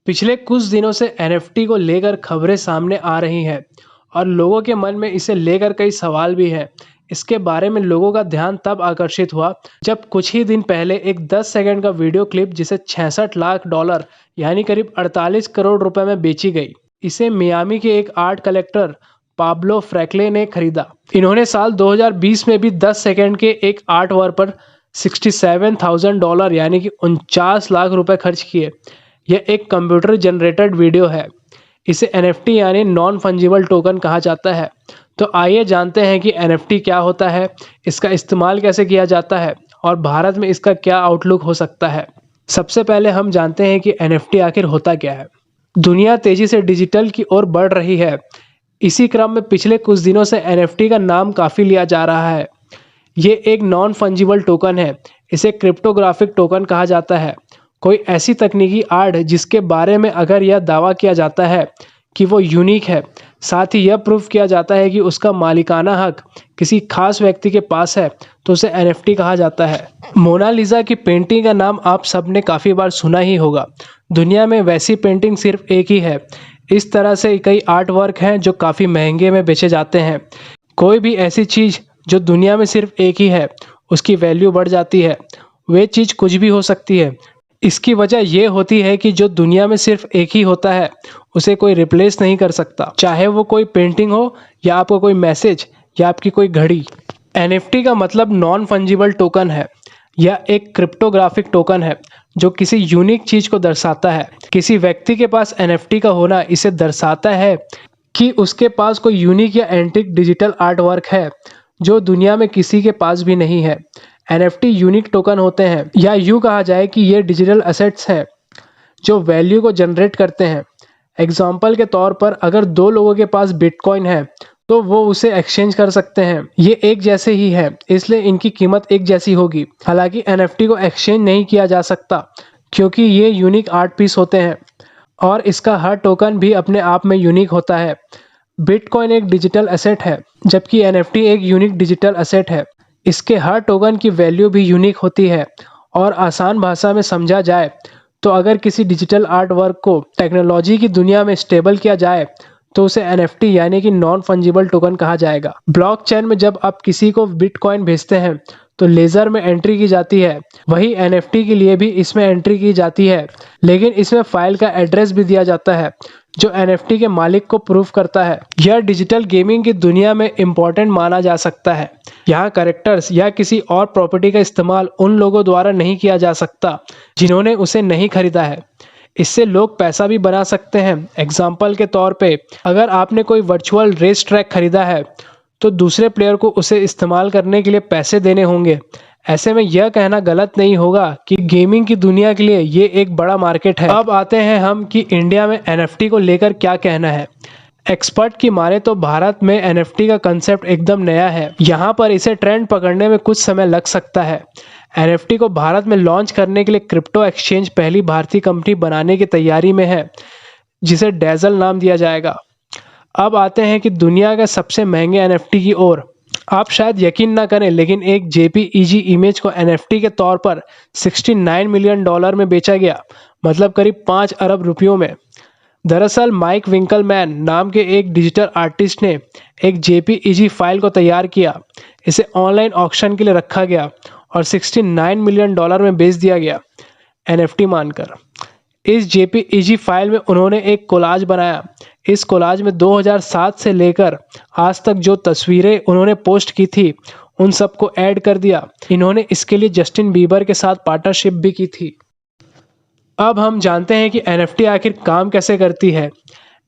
पिछले कुछ दिनों से एनएफटी को लेकर खबरें सामने आ रही हैं और लोगों के मन में इसे लेकर कई सवाल भी हैं। इसके बारे में लोगों का ध्यान तब आकर्षित हुआ जब कुछ ही दिन पहले एक 10 सेकंड का वीडियो क्लिप जिसे 66 लाख डॉलर यानी करीब 48 करोड़ रुपए में बेची गई। इसे मियामी के एक आर्ट कलेक्टर पाब्लो फ्रैंकले ने खरीदा। इन्होंने साल 2020 में भी 10 सेकंड के एक आर्ट वर्क पर $67,000 यानी कि 49 लाख रुपए खर्च किए। यह एक कंप्यूटर जनरेटेड वीडियो है। इसे एनएफटी यानी नॉन फंजिबल टोकन कहा जाता है। तो आइए जानते हैं कि एनएफटी क्या होता है, इसका इस्तेमाल कैसे किया जाता है और भारत में इसका क्या आउटलुक हो सकता है। सबसे पहले हम जानते हैं कि एनएफटी आखिर होता क्या है। दुनिया तेजी से डिजिटल की ओर बढ़ रही है। इसी क्रम में पिछले कुछ दिनों से एनएफटी का नाम काफ़ी लिया जा रहा है। ये एक नॉन फंजिबल टोकन है। इसे क्रिप्टोग्राफिक टोकन कहा जाता है। कोई ऐसी तकनीकी आर्ट जिसके बारे में अगर यह दावा किया जाता है कि वो यूनिक है, साथ ही यह प्रूव किया जाता है कि उसका मालिकाना हक किसी खास व्यक्ति के पास है, तो उसे एनएफटी कहा जाता है। मोनालिसा की पेंटिंग का नाम आप सबने काफ़ी बार सुना ही होगा। दुनिया में वैसी पेंटिंग सिर्फ एक ही है। इस तरह से कई आर्ट वर्क हैं जो काफ़ी महंगे में बेचे जाते हैं। कोई भी ऐसी चीज़ जो दुनिया में सिर्फ एक ही है, उसकी वैल्यू बढ़ जाती है। वे चीज़ कुछ भी हो सकती है। इसकी वजह यह होती है कि जो दुनिया में सिर्फ एक ही होता है, उसे कोई रिप्लेस नहीं कर सकता, चाहे वो कोई पेंटिंग हो या आपका कोई मैसेज या आपकी कोई घड़ी। एनएफटी का मतलब नॉन फंजिबल टोकन है। यह एक क्रिप्टोग्राफिक टोकन है जो किसी यूनिक चीज़ को दर्शाता है। किसी व्यक्ति के पास एनएफटी का होना इसे दर्शाता है कि उसके पास कोई यूनिक या एंटिक डिजिटल आर्ट वर्क है जो दुनिया में किसी के पास भी नहीं है। एनएफटी यूनिक टोकन होते हैं, या यूँ कहा जाए कि ये डिजिटल एसेट्स हैं जो वैल्यू को जनरेट करते हैं। एग्जाम्पल के तौर पर अगर दो लोगों के पास बिटकॉइन है तो वो उसे एक्सचेंज कर सकते हैं। ये एक जैसे ही है, इसलिए इनकी कीमत एक जैसी होगी। हालांकि एनएफटी को एक्सचेंज नहीं किया जा सकता क्योंकि ये यूनिक आर्ट पीस होते हैं और इसका हर टोकन भी अपने आप में यूनिक होता है। बिटकॉइन एक डिजिटल एसेट है जबकि एनएफटी एक यूनिक डिजिटल एसेट है। इसके हर टोकन की वैल्यू भी यूनिक होती है। और आसान भाषा में समझा जाए तो अगर किसी डिजिटल आर्ट वर्क को टेक्नोलॉजी की दुनिया में स्टेबल किया जाए तो उसे एनएफटी यानी कि नॉन फंजिबल टोकन कहा जाएगा। ब्लॉकचेन में जब आप किसी को बिटकॉइन भेजते हैं तो लेज़र में एंट्री की जाती है। वही एनएफटी के लिए भी इसमें एंट्री की जाती है, लेकिन इसमें फाइल का एड्रेस भी दिया जाता है जो एनएफटी के मालिक को प्रूफ करता है। यह डिजिटल गेमिंग की दुनिया में इम्पोर्टेंट माना जा सकता है। यहाँ कैरेक्टर्स या किसी और प्रॉपर्टी का इस्तेमाल उन लोगों द्वारा नहीं किया जा सकता जिन्होंने उसे नहीं खरीदा है। इससे लोग पैसा भी बना सकते हैं। एग्जाम्पल के तौर पे अगर आपने कोई वर्चुअल रेस ट्रैक खरीदा है तो दूसरे प्लेयर को उसे इस्तेमाल करने के लिए पैसे देने होंगे। ऐसे में यह कहना गलत नहीं होगा कि गेमिंग की दुनिया के लिए ये एक बड़ा मार्केट है। अब आते हैं हम कि इंडिया में एनएफटी को लेकर क्या कहना है। एक्सपर्ट की माने तो भारत में एनएफटी का कंसेप्ट एकदम नया है। यहाँ पर इसे ट्रेंड पकड़ने में कुछ समय लग सकता है। एनएफटी को भारत में लॉन्च करने के लिए क्रिप्टो एक्सचेंज पहली भारतीय कंपनी बनाने की तैयारी में है, जिसे डेजल नाम दिया जाएगा। अब आते हैं कि दुनिया के सबसे महंगे एनएफटी की ओर। आप शायद यकीन ना करें, लेकिन एक जेपीईजी इमेज को एनएफटी के तौर पर $69 मिलियन में बेचा गया, मतलब करीब 5 अरब रुपयों में। दरअसल माइक विंकलमैन नाम के एक डिजिटल आर्टिस्ट ने एक जेपीईजी फाइल को तैयार किया। इसे ऑनलाइन ऑक्शन के लिए रखा गया और $69 मिलियन में बेच दिया गया एनएफटी मानकर। इस जेपीईजी फाइल में उन्होंने एक कोलाज बनाया। इस कोलाज में 2007 से लेकर आज तक जो तस्वीरें उन्होंने पोस्ट की थी उन सबको ऐड कर दिया। इन्होंने इसके लिए जस्टिन बीबर के साथ पार्टनरशिप भी की थी। अब हम जानते हैं कि एनएफटी आखिर काम कैसे करती है।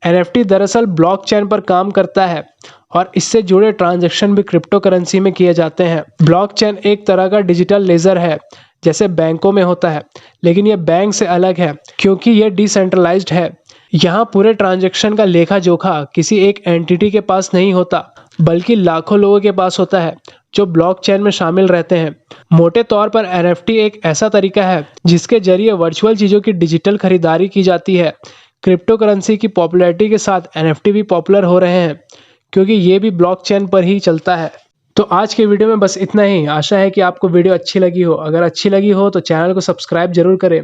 एनएफटी दरअसल ब्लॉकचेन पर काम करता है और इससे जुड़े ट्रांजैक्शन भी क्रिप्टो करेंसी में किए जाते हैं। ब्लॉकचेन एक तरह का डिजिटल लेजर है, जैसे बैंकों में होता है, लेकिन यह बैंक से अलग है क्योंकि यह डिसेंट्रलाइज्ड है। यहाँ पूरे ट्रांजैक्शन का लेखा जोखा किसी एक एंटिटी के पास नहीं होता, बल्कि लाखों लोगों के पास होता है जो ब्लॉकचेन में शामिल रहते हैं। मोटे तौर पर एनएफटी एक ऐसा तरीका है जिसके जरिए वर्चुअल चीज़ों की डिजिटल खरीदारी की जाती है। क्रिप्टो करेंसी की पॉपुलैरिटी के साथ एनएफटी भी पॉपुलर हो रहे हैं क्योंकि ये भी ब्लॉकचेन पर ही चलता है। तो आज के वीडियो में बस इतना ही। आशा है कि आपको वीडियो अच्छी लगी हो। अगर अच्छी लगी हो तो चैनल को सब्सक्राइब जरूर करें।